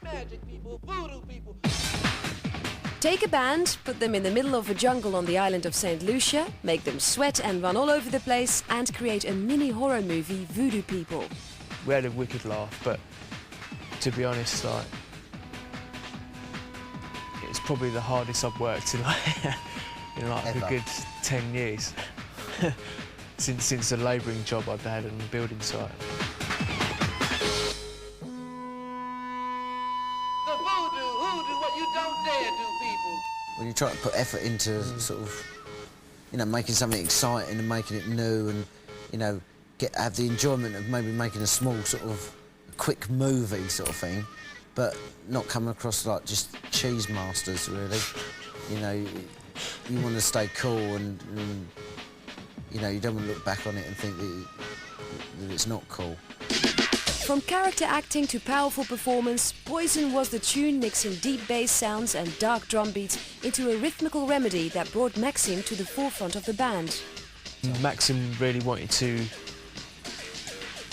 Magic people, voodoo people. Take a band, put them in the middle of a jungle on the island of St. Lucia, make them sweat and run all over the place, and create a mini horror movie, Voodoo People. We had a wicked laugh, but to be honest, like, it's probably the hardest I've worked in like a good 10 years. since the labouring job I'd had on the building site. The voodoo, hoodoo, what you don't dare do, people. When you try to put effort into sort of, you know, making something exciting and making it new and, you know, have the enjoyment of maybe making a small sort of quick movie sort of thing, but not come across like just cheese masters, really. You know, you want to stay cool and you know, you don't want to look back on it and think that it's not cool. From character acting to powerful performance, Poison was the tune mixing deep bass sounds and dark drum beats into a rhythmical remedy that brought Maxim to the forefront of the band. Maxim really wanted to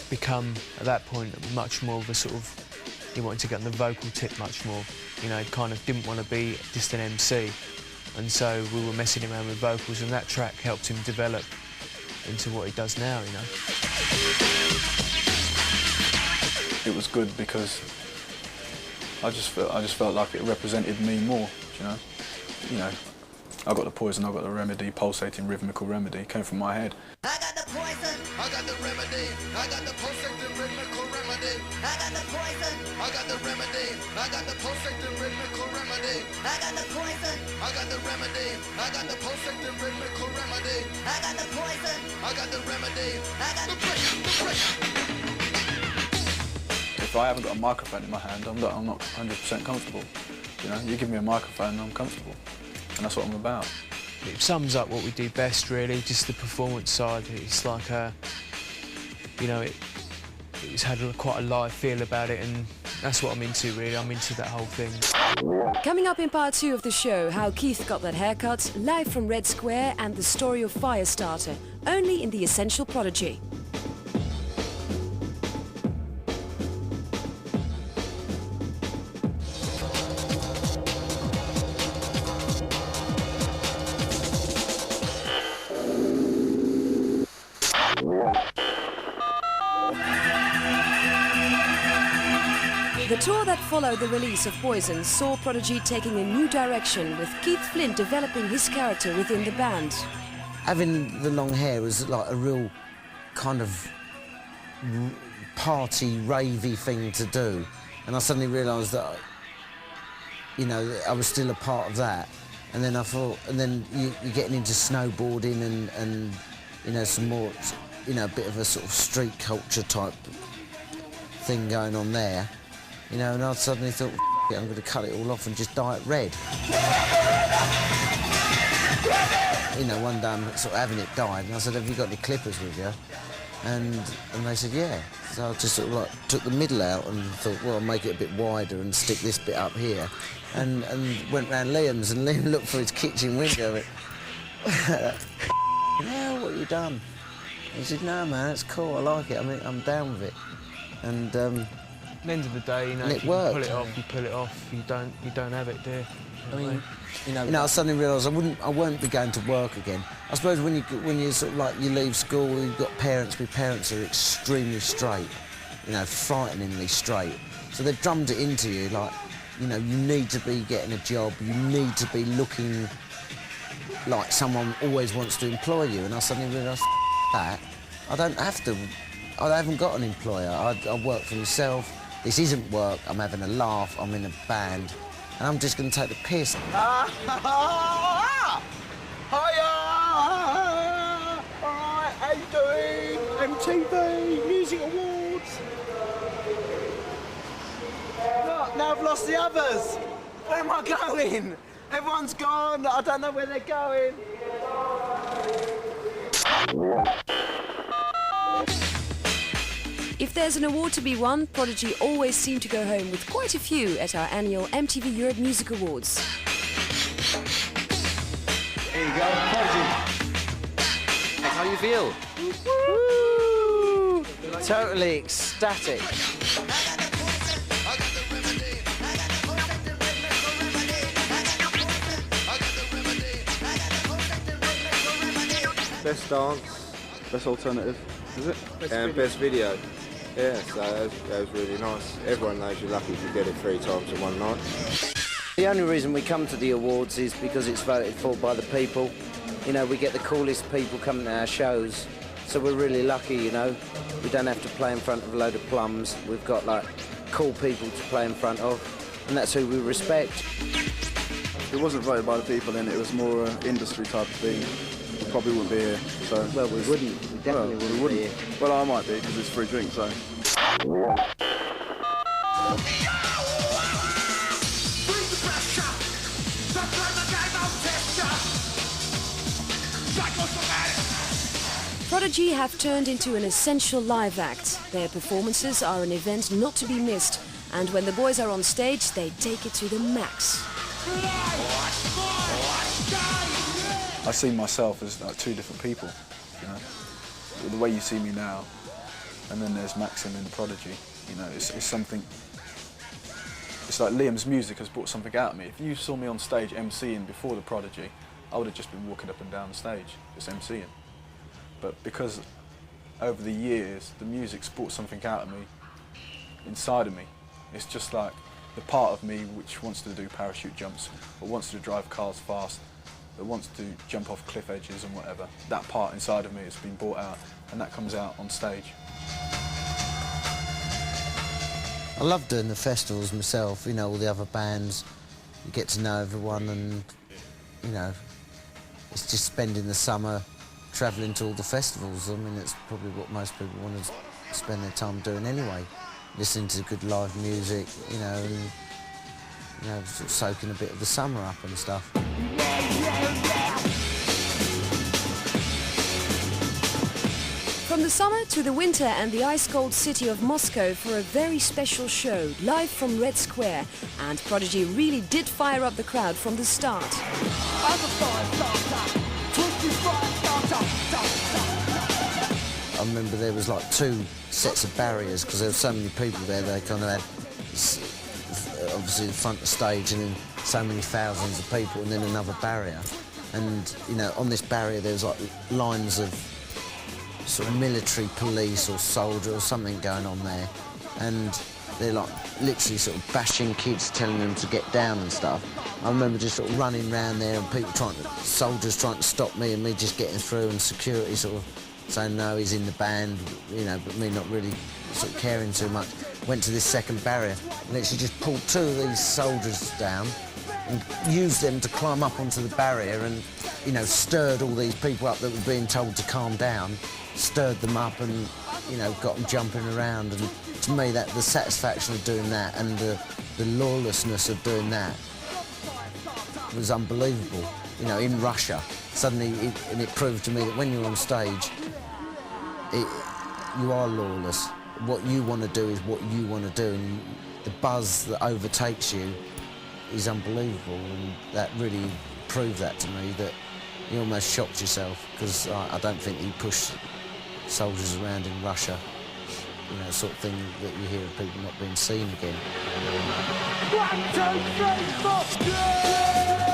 become, at that point, much more of a sort of... He wanted to get on the vocal tip much more. You know, he kind of didn't want to be just an MC. And so we were messing around with vocals, and that track helped him develop into what he does now, you know. It was good because I just felt like it represented me more, you know. I got the poison, I got the remedy, pulsating rhythmical remedy, came from my head. I got the poison, I got the remedy, I got the pulsating rhythmical remedy. I got the poison, I got the remedy, I got the pulsating rhythmical remedy. I got the poison, I got the remedy, I got the pulsating rhythmical remedy. I got the poison, I got the remedy, I got the pressure. If I haven't got a microphone in my hand, I'm not 100% comfortable. You know, you give me a microphone and I'm comfortable. And that's what I'm about. It sums up what we do best, really, just the performance side. It's like, you know, it's had quite a live feel about it, and that's what I'm into, really. I'm into that whole thing. Coming up in part 2 of the show, how Keith got that haircut, live from Red Square, and the story of Firestarter, only in the Essential Prodigy. The tour that followed the release of Poison saw Prodigy taking a new direction, with Keith Flint developing his character within the band. Having the long hair was like a real kind of party, ravey thing to do. And I suddenly realised that, you know, I was still a part of that. And then I thought, and then you're getting into snowboarding and you know, some more, you know, a bit of a sort of street culture type thing going on there. You know, and I suddenly thought, I'm going to cut it all off and just dye it red. You know, one day I'm sort of having it dyed, and I said, have you got any clippers with you? And they said, yeah. So I just sort of like took the middle out and thought, well, I'll make it a bit wider and stick this bit up here. And went round Liam's, and Liam looked for his kitchen window and went, hell, what have you done? He said, no, man, it's cool, I like it, I mean, I'm down with it. And At the end of the day, you know, if you can pull it off, you pull it off. You don't have it, do you? I mean, you know, I suddenly realised I won't be going to work again. I suppose when you sort of like you leave school, you've got parents. My parents are extremely straight, you know, frighteningly straight. So they've drummed it into you, like, you know, you need to be getting a job. You need to be looking like someone always wants to employ you. And I suddenly realised that I don't have to. I haven't got an employer. I work for myself. This isn't work, I'm having a laugh, I'm in a band, and I'm just going to take the piss. Hiya! Alright, how you doing? MTV, Music Awards. Look, now I've lost the others. Where am I going? Everyone's gone, I don't know where they're going. If there's an award to be won, Prodigy always seem to go home with quite a few at our annual MTV Europe Music Awards. There you go, Prodigy. How do you feel? Woo! totally ecstatic. Best dance, best alternative, is it? And best video. Yeah, so that was really nice. Everyone knows you're lucky if you get it 3 times in one night. The only reason we come to the awards is because it's voted for by the people. You know, we get the coolest people coming to our shows, so we're really lucky, you know. We don't have to play in front of a load of plums. We've got, like, cool people to play in front of, and that's who we respect. If it wasn't voted by the people, then it was more an industry type of thing. We probably wouldn't be here, so... Well, we wouldn't. We definitely wouldn't be here. Well, I might be, because it's free drink, so... Prodigy have turned into an essential live act. Their performances are an event not to be missed, and when the boys are on stage, they take it to the max. I see myself as like 2 different people, you know. The way you see me now, and then there's Maxim in Prodigy, you know, it's something... It's like Liam's music has brought something out of me. If you saw me on stage MCing before the Prodigy, I would have just been walking up and down the stage, just MCing. But because over the years, the music's brought something out of me, inside of me. It's just like the part of me which wants to do parachute jumps, or wants to drive cars fast, that wants to jump off cliff edges and whatever. That part inside of me has been brought out, and that comes out on stage. I love doing the festivals myself, you know, all the other bands. You get to know everyone and, you know, it's just spending the summer travelling to all the festivals. I mean, it's probably what most people want to spend their time doing anyway. Listening to good live music, you know, and, you know, sort of soaking a bit of the summer up and stuff. From the summer to the winter and the ice-cold city of Moscow for a very special show, live from Red Square. And Prodigy really did fire up the crowd from the start. I remember there was like 2 sets of barriers because there were so many people there. They kind of had, obviously, the front of the stage and then so many thousands of people and then another barrier. And, you know, on this barrier there was like lines of sort of military police or soldier or something going on there. And they're like literally sort of bashing kids, telling them to get down and stuff. I remember just sort of running around there and soldiers trying to stop me and me just getting through and security sort of saying no, he's in the band, you know, but me not really sort of caring too much. Went to this second barrier and literally just pulled 2 of these soldiers down and used them to climb up onto the barrier and, you know, stirred all these people up that were being told to calm down, stirred them up and, you know, got them jumping around. And to me, that the satisfaction of doing that and the lawlessness of doing that was unbelievable. You know, in Russia, suddenly it proved to me that when you're on stage, you are lawless. What you want to do is what you want to do, and the buzz that overtakes you is unbelievable, and that really proved that to me, that you almost shocked yourself, because I don't think you push soldiers around in Russia, you know, sort of thing that you hear of people not being seen again. 1, 2, 3, 4, yeah!